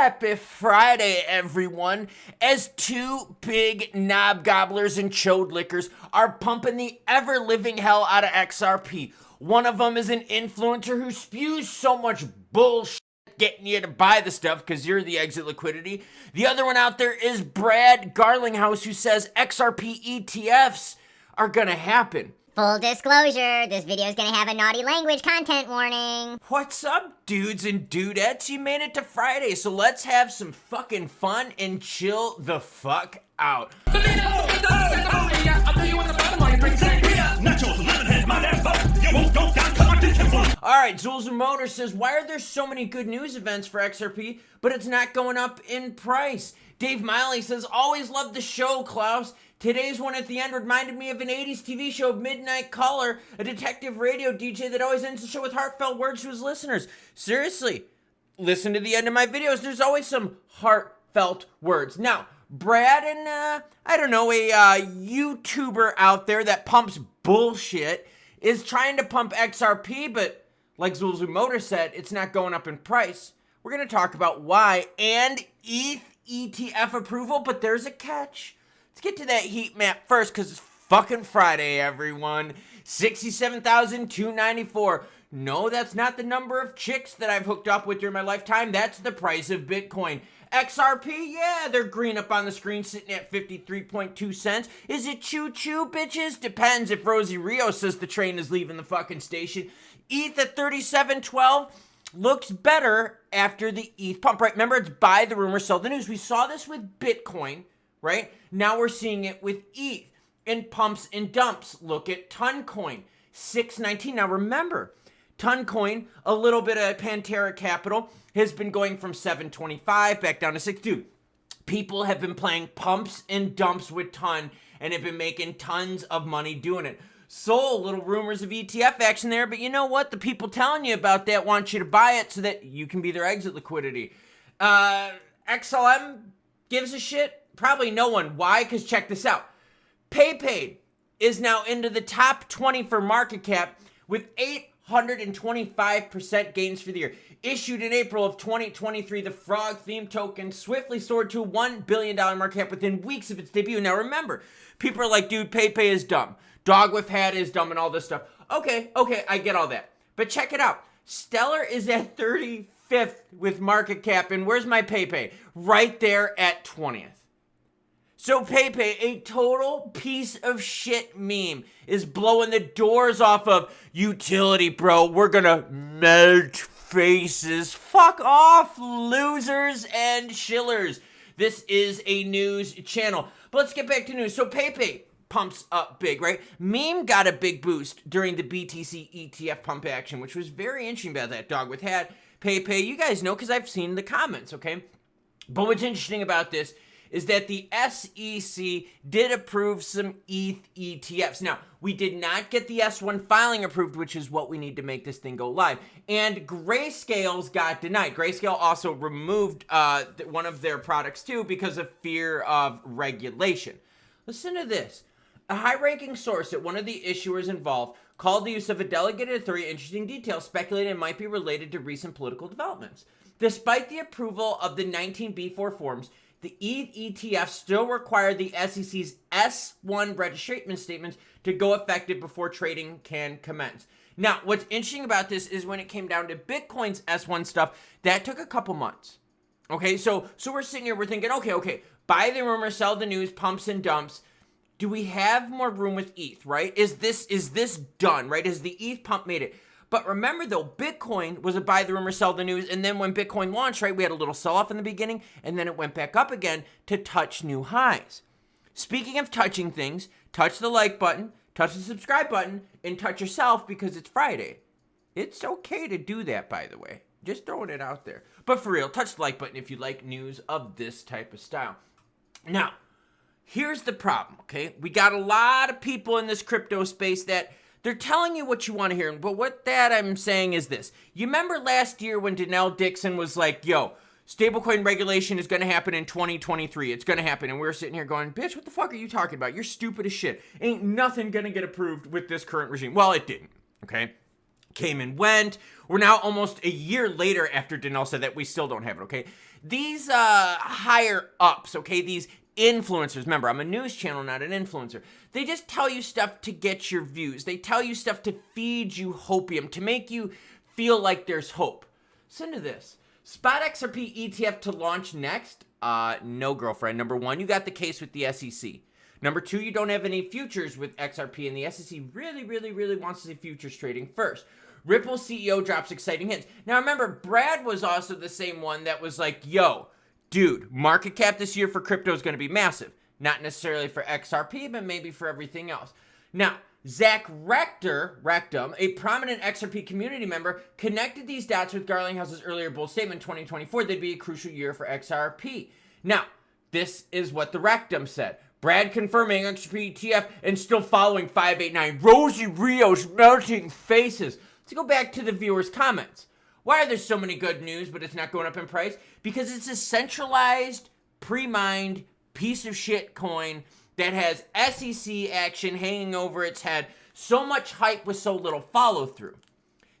Happy Friday, everyone, as two big knob gobblers and chode lickers are pumping the ever-living hell out of XRP. One of them is an influencer who spews so much bullshit getting you to buy the stuff because you're the exit liquidity. The other one out there is Brad Garlinghouse, who says XRP ETFs are gonna happen. Full disclosure, this video is going to have a naughty language content warning. What's up, dudes and dudettes? You made it to Friday, so let's have some fucking fun and chill the fuck out. Alright, Zulz Motor says, why are there so many good news events for XRP, but it's not going up in price? Dave Miley says, always loved the show, Klaus. Today's one at the end reminded me of an 80s TV show, Midnight Caller, a detective radio DJ that always ends the show with heartfelt words to his listeners. Seriously, listen to the end of my videos. There's always some heartfelt words. Now, Brad and, I don't know, a YouTuber out there that pumps bullshit is trying to pump XRP, but like Zulzu Motor said, it's not going up in price. We're going to talk about why and ETH ETF approval, but there's a catch. Let's get to that heat map first, because it's fucking Friday, everyone. 67,294. No, that's not the number of chicks that I've hooked up with during my lifetime. That's the price of Bitcoin. XRP, yeah, they're green up on the screen, sitting at 53.2 cents. Is it choo-choo, bitches? Depends if Rosie Rio says the train is leaving the fucking station. ETH at 37.12 looks better after the ETH pump, right? Remember, it's buy the rumor, sell the news. We saw this with Bitcoin, right? Now we're seeing it with ETH in pumps and dumps. Look at Toncoin, 619. Now remember, Toncoin, a little bit of Pantera Capital, has been going from 725 back down to 62. People have been playing pumps and dumps with Ton and have been making tons of money doing it. Sol, little rumors of ETF action there, but you know what? The people telling you about that want you to buy it so that you can be their exit liquidity. XLM gives a shit? Probably no one. Why? Because check this out. PayPay is now into the top 20 for market cap with 825% gains for the year. Issued in April of 2023, the Frog theme token swiftly soared to a $1 billion market cap within weeks of its debut. Now remember, people are like, dude, PayPay is dumb. Dog with hat is dumb and all this stuff. Okay, I get all that. But check it out. Stellar is at 35th with market cap, and where's my PayPay? Right there at 20th. So PayPay, a total piece of shit meme, is blowing the doors off of utility, bro. We're gonna melt faces. Fuck off, losers and shillers. This is a news channel. But let's get back to news. So PayPay pumps up big, right? Meme got a big boost during the BTC ETF pump action, which was very interesting about that dog with hat. PayPay, you guys know because I've seen the comments, okay? But what's interesting about this is that the SEC did approve some ETH ETFs. Now, we did not get the S1 filing approved, which is what we need to make this thing go live. And Grayscale's got denied. Grayscale also removed one of their products too because of fear of regulation. Listen to this. A high-ranking source at one of the issuers involved called the use of a delegated authority interesting detail, speculating it might be related to recent political developments. Despite the approval of the 19B4 forms, the ETH ETF still require the SEC's S1 registration statements to go effective before trading can commence. Now, what's interesting about this is when it came down to Bitcoin's S1 stuff, that took a couple months. Okay, so we're sitting here, we're thinking, okay, buy the rumor, sell the news, pumps and dumps. Do we have more room with ETH, right? Is this done, right? Has the ETH pump made it? But remember though, Bitcoin was a buy the rumor, sell the news, and then when Bitcoin launched, right, we had a little sell-off in the beginning, and then it went back up again to touch new highs. Speaking of touching things, touch the like button, touch the subscribe button, and touch yourself because it's Friday. It's okay to do that, by the way. Just throwing it out there. But for real, touch the like button if you like news of this type of style. Now, here's the problem, okay? We got a lot of people in this crypto space that they're telling you what you want to hear, but what that I'm saying is this. You remember last year when Denell Dixon was like, yo, stablecoin regulation is going to happen in 2023. It's going to happen. And we're sitting here going, bitch, what the fuck are you talking about? You're stupid as shit. Ain't nothing going to get approved with this current regime. Well, it didn't, okay? Came and went. We're now almost a year later after Denell said that. We still don't have it, okay? these higher ups, okay, these influencers, remember, I'm a news channel, not an influencer. They just tell you stuff to get your views. They tell you stuff to feed you hopium, to make you feel like there's hope. Listen to this. Spot XRP ETF to launch next? No, girlfriend. Number one, you got the case with the SEC. Number two, you don't have any futures with XRP, and the SEC really wants to see futures trading first. Ripple CEO drops exciting hints. Now remember, Brad was also the same one that was like, yo, dude, market cap this year for crypto is going to be massive. Not necessarily for XRP, but maybe for everything else. Now, Zach Rectum, a prominent XRP community member, connected these dots with Garlinghouse's earlier bold statement in 2024 that'd be a crucial year for XRP. Now, this is what the Rectum said. Brad confirming XRP ETF and still following 589. Rosie Rio's melting faces. Let's go back to the viewers' comments. Why are there so many good news, but it's not going up in price? Because it's a centralized, pre-mined piece of shit coin that has SEC action hanging over its head. So much hype with so little follow-through.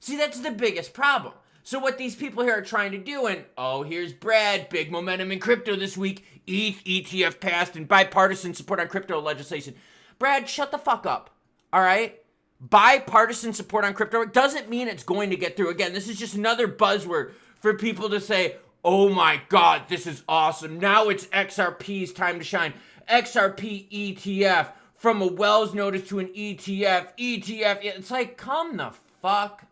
See, that's the biggest problem. So what these people here are trying to do, and oh, here's Brad, big momentum in crypto this week. ETH ETF passed and bipartisan support on crypto legislation. Brad, shut the fuck up, all right? Bipartisan support on crypto doesn't mean it's going to get through. Again, this is just another buzzword for people to say, oh my God, this is awesome. Now it's XRP's time to shine. XRP ETF, from a Wells notice to an ETF. It's like, come the fuck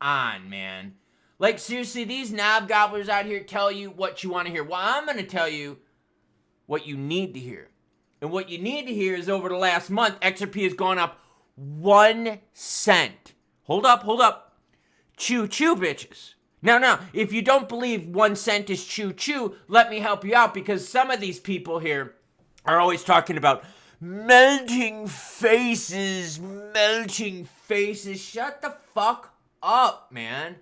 on, man. Like, seriously, these knob gobblers out here tell you what you want to hear. Well, I'm going to tell you what you need to hear. And what you need to hear is over the last month, XRP has gone up 1 cent. Hold up. Choo, bitches. Now, if you don't believe 1 cent is choo, let me help you out, because some of these people here are always talking about melting faces. Shut the fuck up, man.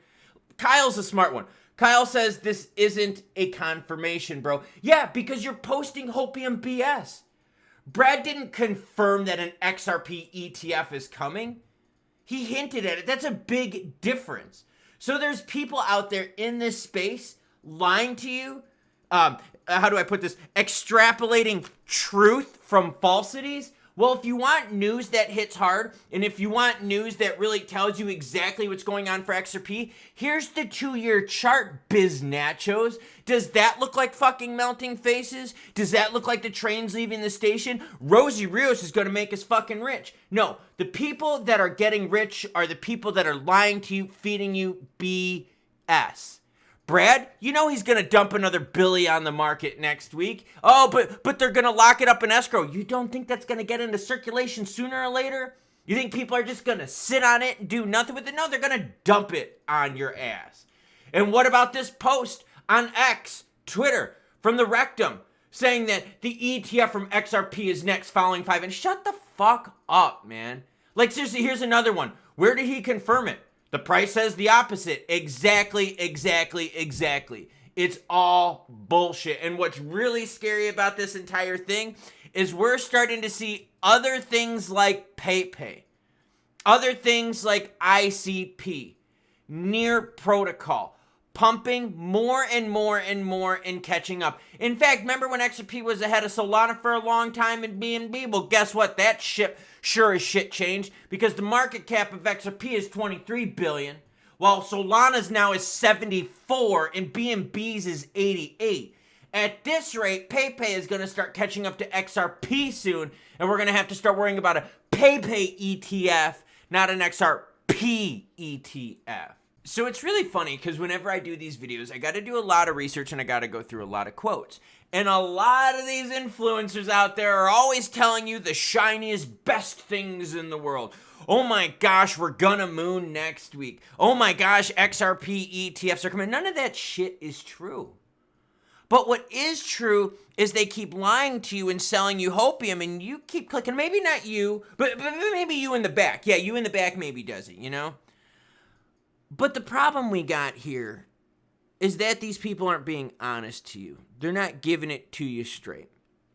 Kyle's a smart one. Kyle says this isn't a confirmation, bro. Yeah, because you're posting hopium BS. Brad didn't confirm that an XRP ETF is coming. He hinted at it. That's a big difference. So there's people out there in this space lying to you. How do I put this? Extrapolating truth from falsities. Well, if you want news that hits hard, and if you want news that really tells you exactly what's going on for XRP, here's the 2-year chart, biz nachos. Does that look like fucking melting faces? Does that look like the trains leaving the station? Rosie Rios is going to make us fucking rich. No, the people that are getting rich are the people that are lying to you, feeding you BS. Brad, you know he's going to dump another billy on the market next week. Oh, but they're going to lock it up in escrow. You don't think that's going to get into circulation sooner or later? You think people are just going to sit on it and do nothing with it? No, they're going to dump it on your ass. And what about this post on X, Twitter, from the Rectum, saying that the ETF from XRP is next following 5? And shut the fuck up, man. Like, seriously, here's another one. Where did he confirm it? The price says the opposite. Exactly. It's all bullshit. And what's really scary about this entire thing is we're starting to see other things like PayPay, other things like ICP, Near Protocol, pumping more and more and catching up. In fact, remember when XRP was ahead of Solana for a long time in BNB? Well, guess what? That ship sure as shit changed, because the market cap of XRP is 23 billion, while Solana's now is 74 and BNB's is 88. At this rate, PayPay is going to start catching up to XRP soon, and we're going to have to start worrying about a PayPay ETF, not an XRP ETF. So it's really funny because whenever I do these videos, I got to do a lot of research and I got to go through a lot of quotes. And a lot of these influencers out there are always telling you the shiniest, best things in the world. Oh my gosh, we're gonna moon next week. Oh my gosh, XRP ETFs are coming. None of that shit is true. But what is true is they keep lying to you and selling you hopium, and you keep clicking. Maybe not you, but maybe you in the back. Yeah, you in the back maybe does it, you know? But the problem we got here is that these people aren't being honest to you. They're not giving it to you straight.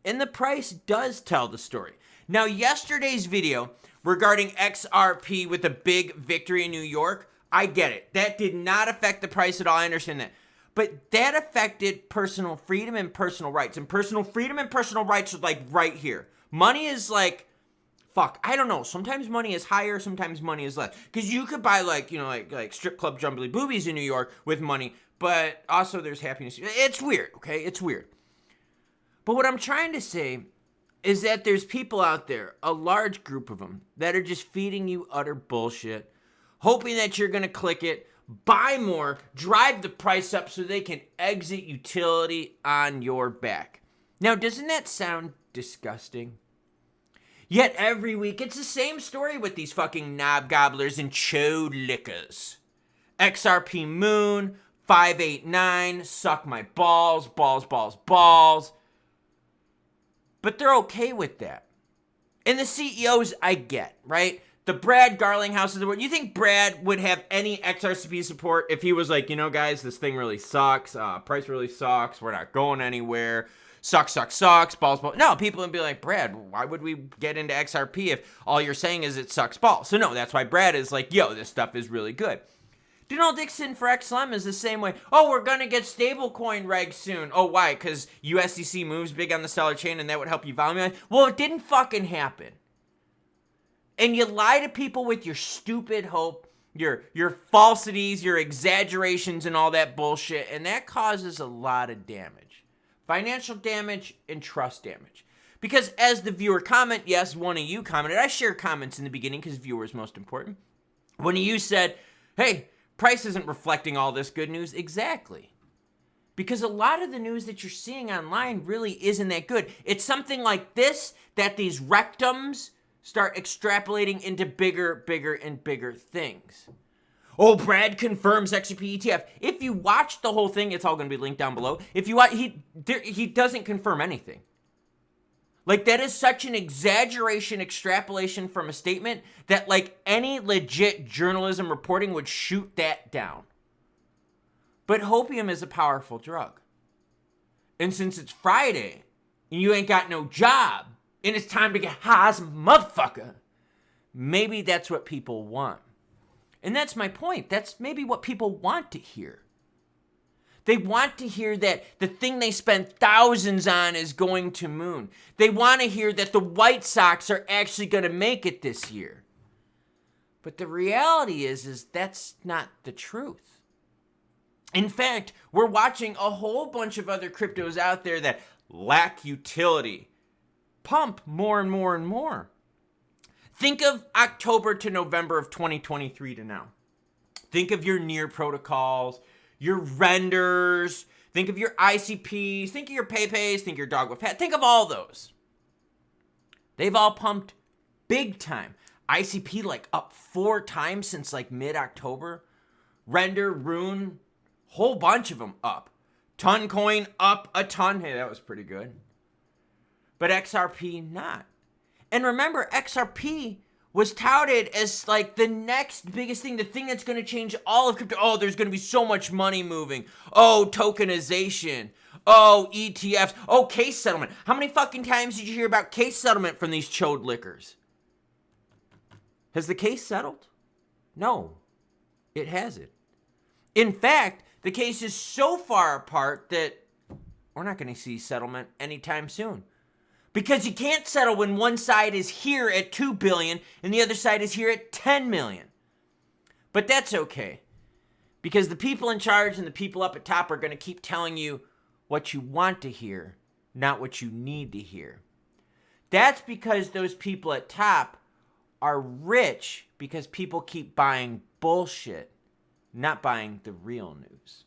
And the price does tell the story. Now, yesterday's video regarding XRP with a big victory in New York, I get it. That did not affect the price at all. I understand that. But that affected personal freedom and personal rights. And personal freedom and personal rights are like right here. Money is like, fuck, I don't know. Sometimes money is higher, sometimes money is less. Because you could buy like, you know, like strip club jumbly boobies in New York with money. But also there's happiness. It's weird, okay? It's weird. But what I'm trying to say is that there's people out there, a large group of them, that are just feeding you utter bullshit, hoping that you're going to click it, buy more, drive the price up so they can exit utility on your back. Now, doesn't that sound disgusting? Yet every week, it's the same story with these fucking knob gobblers and chode lickers. XRP Moon, 589, suck my balls, balls, balls, balls. But they're okay with that. And the CEOs, I get, right? The Brad Garlinghouse of the world. You think Brad would have any XRP support if he was like, you know, guys, this thing really sucks. Price really sucks. We're not going anywhere. Sucks, balls, balls. No, people would be like, Brad, why would we get into XRP if all you're saying is it sucks balls? So no, that's why Brad is like, yo, this stuff is really good. Donald Dixon for XLM is the same way. Oh, we're going to get stablecoin regs soon. Oh, why? Because USDC moves big on the Stellar chain and that would help you volume. Well, it didn't fucking happen. And you lie to people with your stupid hope, your falsities, your exaggerations and all that bullshit. And that causes a lot of damage. Financial damage and trust damage. Because as the viewer comment, yes, one of you commented. I share comments in the beginning because viewer is most important. One of you said, hey, price isn't reflecting all this good news. Exactly. Because a lot of the news that you're seeing online really isn't that good. It's something like this that these rectums start extrapolating into bigger, and bigger things. Oh, Brad confirms XRP ETF. If you watch the whole thing, it's all going to be linked down below. If you watch, he doesn't confirm anything. Like, that is such an exaggeration, extrapolation from a statement that, like, any legit journalism reporting would shoot that down. But hopium is a powerful drug. And since it's Friday, and you ain't got no job, and it's time to get high as a motherfucker, maybe that's what people want. And that's my point. That's maybe what people want to hear. They want to hear that the thing they spent thousands on is going to moon. They want to hear that the White Sox are actually going to make it this year. But the reality is that's not the truth. In fact, we're watching a whole bunch of other cryptos out there that lack utility pump more and more and more. Think of October to November of 2023 to now. Think of your near protocols, your renders, think of your ICPs, think of your PayPays, think of your dog with hat, think of all those. They've all pumped big time. ICP like up 4 times since like mid-October. Render, Rune, whole bunch of them up. Toncoin up a ton. Hey, that was pretty good. But XRP not. And remember, XRP was touted as like the next biggest thing, the thing that's going to change all of crypto. Oh, there's going to be so much money moving. Oh, tokenization. Oh, ETFs. Oh, case settlement. How many fucking times did you hear about case settlement from these chode lickers? Has the case settled? No, it hasn't. In fact, the case is so far apart that we're not going to see settlement anytime soon. Because you can't settle when one side is here at 2 billion and the other side is here at 10 million. But that's okay. Because the people in charge and the people up at top are going to keep telling you what you want to hear, not what you need to hear. That's because those people at top are rich because people keep buying bullshit, not buying the real news.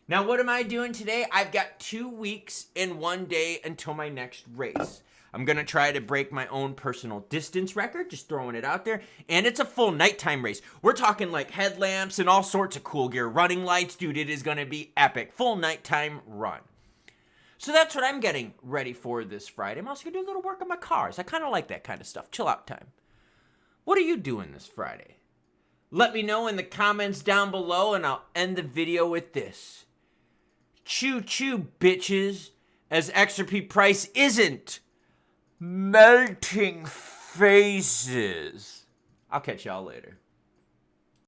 Now, what am I doing today? I've got 2 weeks and 1 day until my next race. I'm going to try to break my own personal distance record, just throwing it out there. And it's a full nighttime race. We're talking like headlamps and all sorts of cool gear. Running lights, dude, it is going to be epic. Full nighttime run. So that's what I'm getting ready for this Friday. I'm also going to do a little work on my cars. I kind of like that kind of stuff. Chill out time. What are you doing this Friday? Let me know in the comments down below, and I'll end the video with this. Choo choo, bitches, as XRP price isn't melting faces. I'll catch y'all later.